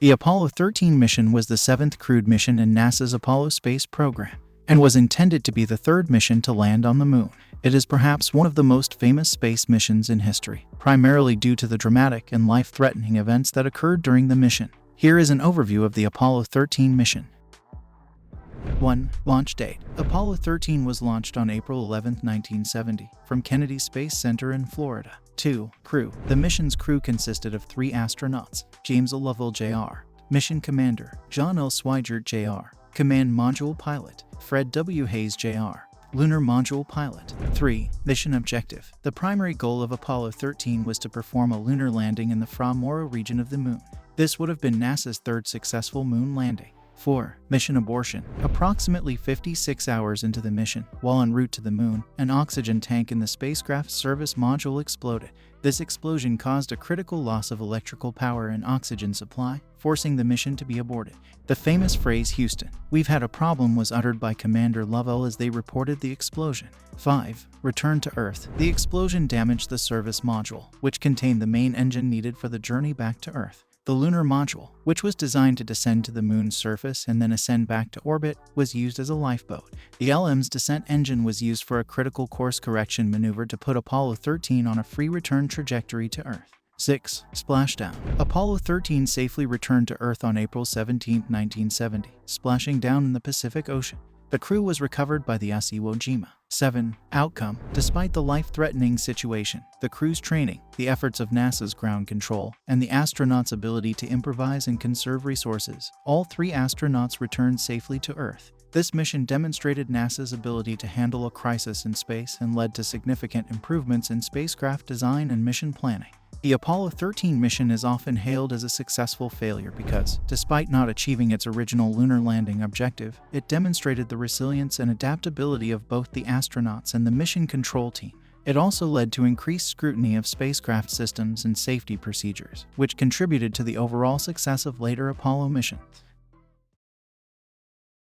The Apollo 13 mission was the seventh crewed mission in NASA's Apollo space program, and was intended to be the third mission to land on the moon. It is perhaps one of the most famous space missions in history, primarily due to the dramatic and life-threatening events that occurred during the mission. Here is an overview of the Apollo 13 mission. 1. Launch date. Apollo 13 was launched on April 11, 1970, from Kennedy Space Center in Florida. 2. Crew. The mission's crew consisted of 3 astronauts: James L. Lovell Jr., Mission Commander; John L. Swigert Jr., Command Module Pilot; Fred W. Hayes Jr., Lunar Module Pilot. 3. Mission objective. The primary goal of Apollo 13 was to perform a lunar landing in the Fra Mauro region of the Moon. This would have been NASA's third successful moon landing. 4. Mission abortion. Approximately 56 hours into the mission, while en route to the moon, an oxygen tank in the spacecraft's service module exploded. This explosion caused a critical loss of electrical power and oxygen supply, forcing the mission to be aborted. The famous phrase "Houston, we've had a problem" was uttered by Commander Lovell as they reported the explosion. 5. Return to Earth. The explosion damaged the service module, which contained the main engine needed for the journey back to Earth. The lunar module, which was designed to descend to the moon's surface and then ascend back to orbit, was used as a lifeboat. The LM's descent engine was used for a critical course correction maneuver to put Apollo 13 on a free return trajectory to Earth. 6. Splashdown. Apollo 13 safely returned to Earth on April 17, 1970, splashing down in the Pacific Ocean. The crew was recovered by the Iwo Jima. 7. Outcome. Despite the life-threatening situation, the crew's training, the efforts of NASA's ground control, and the astronauts' ability to improvise and conserve resources, all 3 astronauts returned safely to Earth. This mission demonstrated NASA's ability to handle a crisis in space and led to significant improvements in spacecraft design and mission planning. The Apollo 13 mission is often hailed as a successful failure because, despite not achieving its original lunar landing objective, it demonstrated the resilience and adaptability of both the astronauts and the mission control team. It also led to increased scrutiny of spacecraft systems and safety procedures, which contributed to the overall success of later Apollo missions.